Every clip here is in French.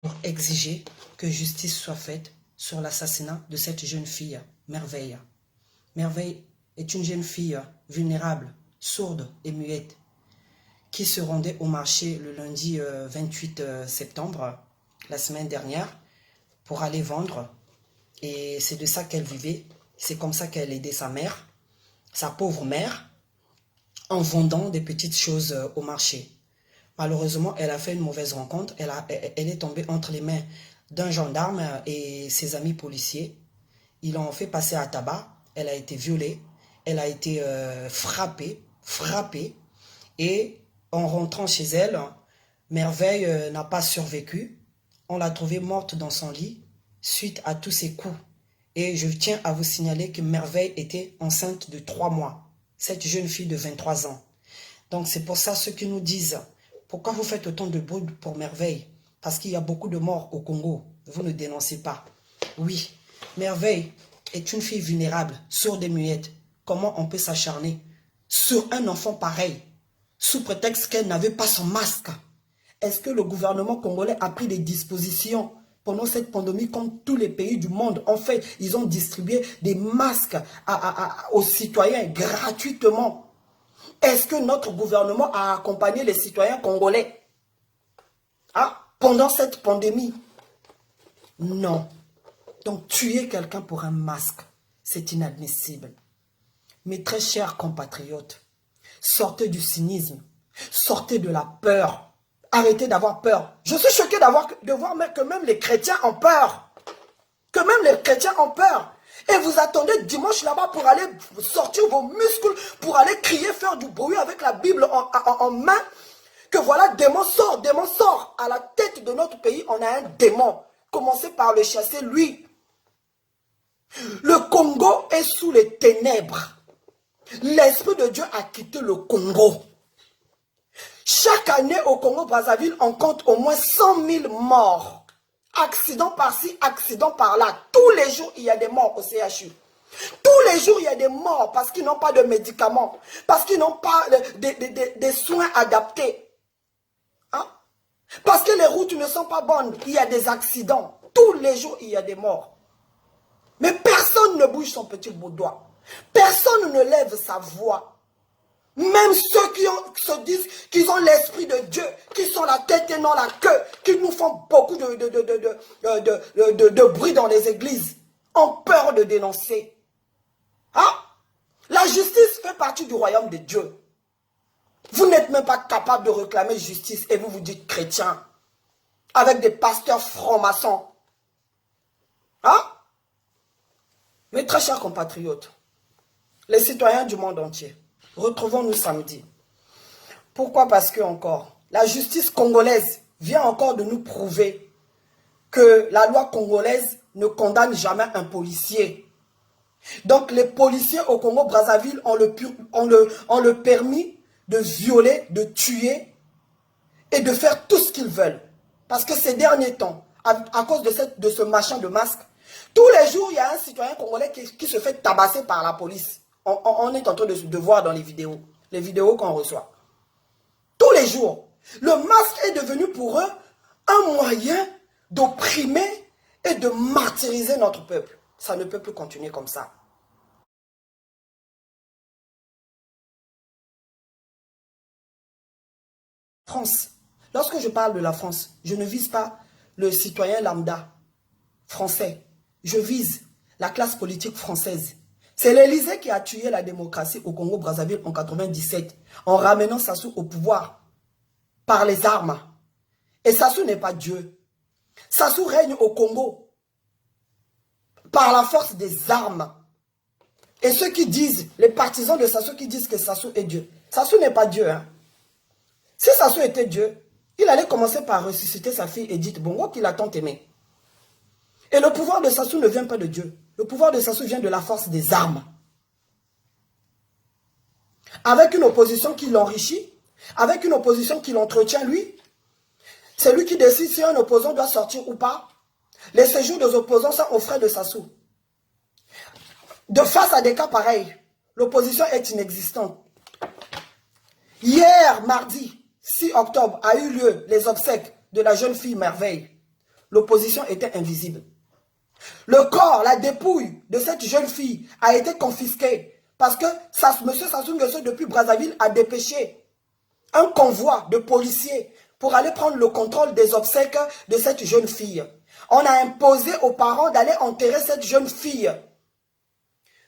pour exiger que justice soit faite sur l'assassinat de cette jeune fille, Merveille. Merveille est une jeune fille vulnérable, sourde et muette, qui se rendait au marché le lundi 28 septembre, la semaine dernière, pour aller vendre. Et c'est de ça qu'elle vivait. C'est comme ça qu'elle aidait sa mère, sa pauvre mère, en vendant des petites choses au marché. Malheureusement, elle a fait une mauvaise rencontre. Elle est tombée entre les mains d'un gendarme et ses amis policiers. Ils l'ont fait passer à tabac. Elle a été violée. Elle a été frappée. Et en rentrant chez elle, Merveille n'a pas survécu. On l'a trouvée morte dans son lit suite à tous ces coups. Et je tiens à vous signaler que Merveille était enceinte de 3 mois. Cette jeune fille de 23 ans. Donc c'est pour ça ceux qui nous disent, pourquoi vous faites autant de bruit pour Merveille? Parce qu'il y a beaucoup de morts au Congo. Vous ne dénoncez pas. Oui, Merveille est une fille vulnérable, sourde et muette. Comment on peut s'acharner sur un enfant pareil, sous prétexte qu'elle n'avait pas son masque? Est-ce que le gouvernement congolais a pris des dispositions pendant cette pandémie comme tous les pays du monde? En fait, ils ont distribué des masques aux citoyens gratuitement. Est-ce que notre gouvernement a accompagné les citoyens congolais pendant cette pandémie? Non. Donc, tuer quelqu'un pour un masque, c'est inadmissible. Mes très chers compatriotes, sortez du cynisme, sortez de la peur. Arrêtez d'avoir peur. Je suis choqué de voir que même les chrétiens ont peur. Que même les chrétiens ont peur. Et vous attendez dimanche là-bas pour aller sortir vos muscles, pour aller crier, faire du bruit avec la Bible en main. Que voilà, démon sort, démon sort. À la tête de notre pays, on a un démon. Commencez par le chasser, lui. Le Congo est sous les ténèbres. L'Esprit de Dieu a quitté le Congo. Chaque année au Congo-Brazzaville, on compte au moins 100 000 morts. Accident par-ci, accident par-là. Tous les jours, il y a des morts au CHU. Tous les jours, il y a des morts parce qu'ils n'ont pas de médicaments, parce qu'ils n'ont pas des soins adaptés. Parce que les routes ne sont pas bonnes, il y a des accidents. Tous les jours, il y a des morts. Mais personne ne bouge son petit bout de doigt. Personne ne lève sa voix. Même ceux qui se disent qu'ils ont l'esprit de Dieu, qui sont la tête et non la queue, qui nous font beaucoup de bruit dans les églises, ont peur de dénoncer. La justice fait partie du royaume de Dieu. Vous n'êtes même pas capable de réclamer justice et vous vous dites chrétien, avec des pasteurs francs-maçons. Mes très chers compatriotes, les citoyens du monde entier, retrouvons-nous samedi. Pourquoi? Parce que encore, la justice congolaise vient encore de nous prouver que la loi congolaise ne condamne jamais un policier. Donc les policiers au Congo-Brazzaville ont le permis de violer, de tuer et de faire tout ce qu'ils veulent. Parce que ces derniers temps, à cause de ce machin de masque, tous les jours, il y a un citoyen congolais qui se fait tabasser par la police. On est en train de voir dans les vidéos qu'on reçoit. Tous les jours. Le masque est devenu pour eux un moyen d'opprimer et de martyriser notre peuple. Ça ne peut plus continuer comme ça. France. Lorsque je parle de la France, je ne vise pas le citoyen lambda français. Je vise la classe politique française. C'est l'Élysée qui a tué la démocratie au Congo-Brazzaville en 1997 en ramenant Sassou au pouvoir par les armes. Et Sassou n'est pas Dieu. Sassou règne au Congo par la force des armes. Et ceux qui disent, les partisans de Sassou qui disent que Sassou est Dieu. Sassou n'est pas Dieu. Si Sassou était Dieu, il allait commencer par ressusciter sa fille Edith Bongo qu'il a tant aimée. Et le pouvoir de Sassou ne vient pas de Dieu. Le pouvoir de Sassou vient de la force des armes. Avec une opposition qui l'enrichit, avec une opposition qui l'entretient lui, c'est lui qui décide si un opposant doit sortir ou pas. Les séjours des opposants sont aux frais de Sassou. De face à des cas pareils, l'opposition est inexistante. Hier, mardi 6 octobre, a eu lieu les obsèques de la jeune fille Merveille. l'opposition était invisible. Le corps, la dépouille de cette jeune fille a été confisquée parce que M. Sassou Nguesso, depuis Brazzaville, a dépêché un convoi de policiers pour aller prendre le contrôle des obsèques de cette jeune fille. On a imposé aux parents d'aller enterrer cette jeune fille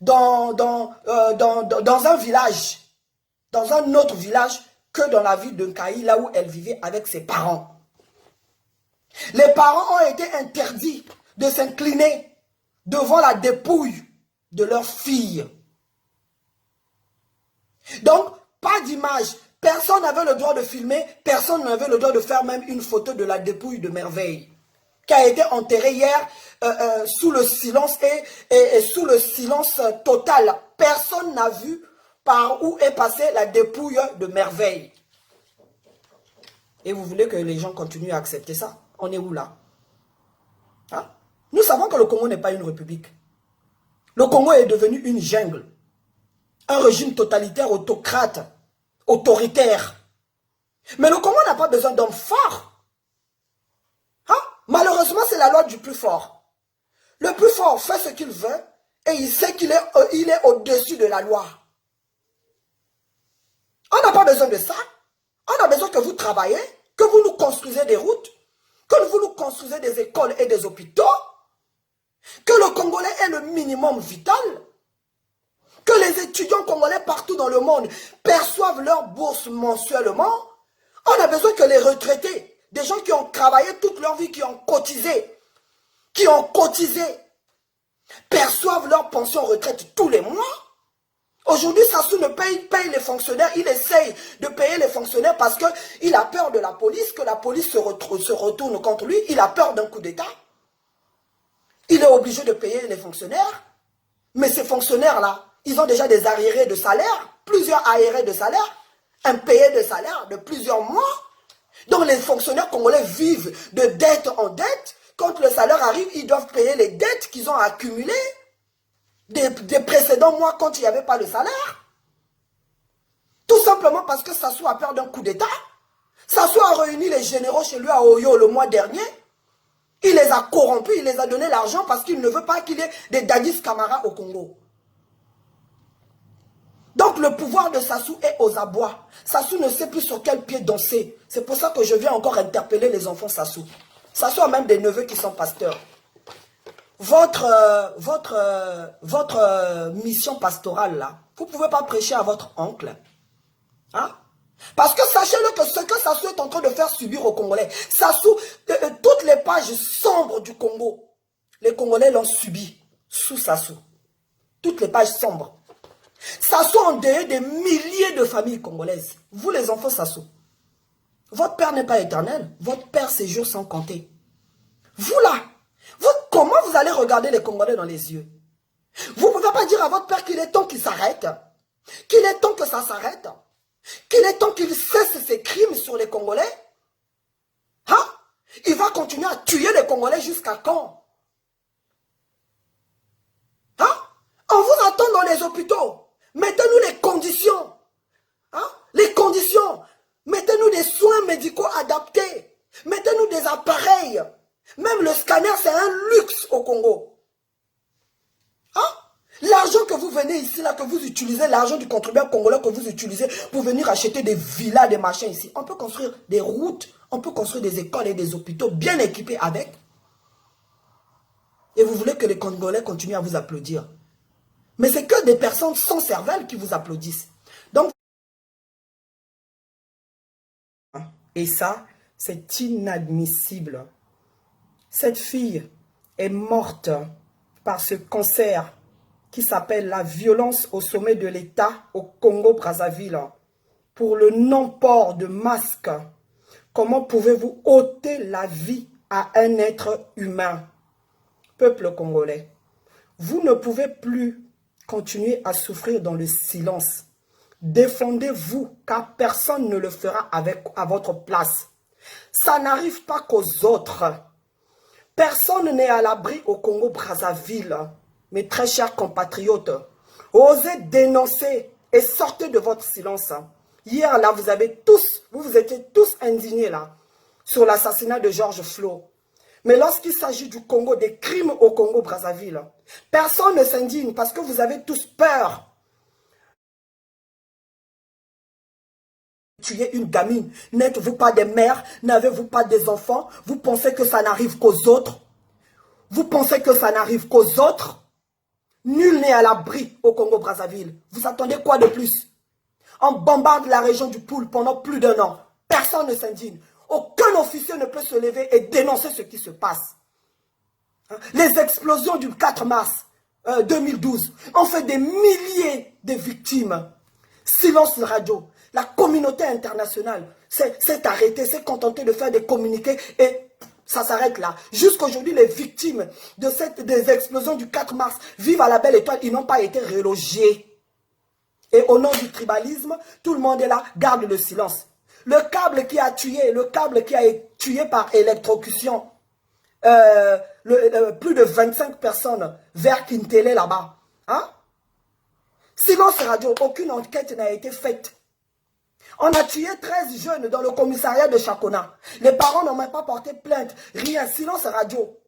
dans un village, dans un autre village que dans la ville de Nkaï, là où elle vivait avec ses parents. Les parents ont été interdits de s'incliner devant la dépouille de leur fille. Donc, pas d'image. Personne n'avait le droit de filmer, personne n'avait le droit de faire même une photo de la dépouille de Merveille, qui a été enterrée hier sous le silence et sous le silence total. Personne n'a vu par où est passée la dépouille de Merveille. Et vous voulez que les gens continuent à accepter ça? On est où là? Hein? Nous savons que le Congo n'est pas une république. Le Congo est devenu une jungle. Un régime totalitaire, autocrate, autoritaire. Mais le Congo n'a pas besoin d'hommes forts. Hein? Malheureusement, c'est la loi du plus fort. Le plus fort fait ce qu'il veut et il sait qu'il est au-dessus de la loi. On n'a pas besoin de ça. On a besoin que vous travaillez, que vous nous construisez des routes, que vous nous construisez des écoles et des hôpitaux, que le Congolais ait le minimum vital, que les étudiants congolais partout dans le monde perçoivent leur bourse mensuellement. On a besoin que les retraités, des gens qui ont travaillé toute leur vie, qui ont cotisé, perçoivent leur pension retraite tous les mois. Aujourd'hui, Sassou ne paye les fonctionnaires, il essaye de payer les fonctionnaires parce qu'il a peur de la police, que la police se retourne contre lui, il a peur d'un coup d'État. Il est obligé de payer les fonctionnaires, mais ces fonctionnaires-là, ils ont déjà des arriérés de salaire, plusieurs arriérés de salaire, impayés de salaire de plusieurs mois. Donc les fonctionnaires congolais vivent de dette en dette. Quand le salaire arrive, ils doivent payer les dettes qu'ils ont accumulées des précédents mois quand il n'y avait pas de salaire. Tout simplement parce que Sassou a peur d'un coup d'État. Sassou a réuni les généraux chez lui à Oyo le mois dernier. Il les a corrompus, il les a donné l'argent parce qu'il ne veut pas qu'il y ait des Dadis Camara au Congo. Donc le pouvoir de Sassou est aux abois. Sassou ne sait plus sur quel pied danser. C'est pour ça que je viens encore interpeller les enfants Sassou. Sassou a même des neveux qui sont pasteurs. Votre mission pastorale là, vous ne pouvez pas prêcher à votre oncle. Hein? Parce que sachez-le que ce que Sassou est en train de faire subir aux Congolais, Sassou, toutes les pages sombres du Congo, les Congolais l'ont subi sous Sassou. Toutes les pages sombres. Sassou a endeuillé des milliers de familles congolaises. Vous les enfants Sassou, votre père n'est pas éternel, votre père ses jours sont comptés. Vous là, comment vous allez regarder les Congolais dans les yeux? Vous ne pouvez pas dire à votre père qu'il est temps qu'il s'arrête, qu'il est temps que ça s'arrête, qu'il est temps qu'il cesse ses crimes sur les Congolais. Hein? Il va continuer à tuer les Congolais jusqu'à quand? Hein? On vous attend dans les hôpitaux. Mettez-nous les conditions. Hein? Les conditions. Mettez-nous des soins médicaux adaptés. Mettez-nous des appareils. Même le scanner, c'est un luxe au Congo. Hein? L'argent que vous venez ici, là, que vous utilisez, l'argent du contribuable congolais que vous utilisez pour venir acheter des villas, des machins ici. On peut construire des routes, on peut construire des écoles et des hôpitaux bien équipés avec. Et vous voulez que les Congolais continuent à vous applaudir. Mais c'est que des personnes sans cervelle qui vous applaudissent. Donc, et ça, c'est inadmissible. Cette fille est morte par ce cancer qui s'appelle la violence au sommet de l'État au Congo-Brazzaville pour le non-port de masque. Comment pouvez-vous ôter la vie à un être humain? Peuple congolais, vous ne pouvez plus continuer à souffrir dans le silence. Défendez-vous, car personne ne le fera à votre place. Ça n'arrive pas qu'aux autres. Personne n'est à l'abri au Congo-Brazzaville. Mes très chers compatriotes, osez dénoncer et sortez de votre silence. Hier, là, vous étiez tous indignés là, sur l'assassinat de Georges Flo. Mais lorsqu'il s'agit du Congo, des crimes au Congo-Brazzaville, personne ne s'indigne parce que vous avez tous peur. Tuer une gamine, n'êtes-vous pas des mères, n'avez-vous pas des enfants? Vous pensez que ça n'arrive qu'aux autres? Vous pensez que ça n'arrive qu'aux autres? Nul n'est à l'abri au Congo-Brazzaville. Vous attendez quoi de plus? On bombarde la région du Poul pendant plus d'1 an. Personne ne s'indigne. Aucun officier ne peut se lever et dénoncer ce qui se passe. Les explosions du 4 mars 2012 ont fait des milliers de victimes. Silence radio. La communauté internationale s'est arrêtée, s'est contentée de faire des communiqués et ça s'arrête là. Jusqu'aujourd'hui, les victimes des explosions du 4 mars vivent à la belle étoile. Ils n'ont pas été relogés. Et au nom du tribalisme, tout le monde est là, garde le silence. Le câble qui a été tué par électrocution, plus de 25 personnes vers Kintele là-bas. Hein? Silence radio, aucune enquête n'a été faite. On a tué 13 jeunes dans le commissariat de Chakona. Les parents n'ont même pas porté plainte. Rien, silence radio.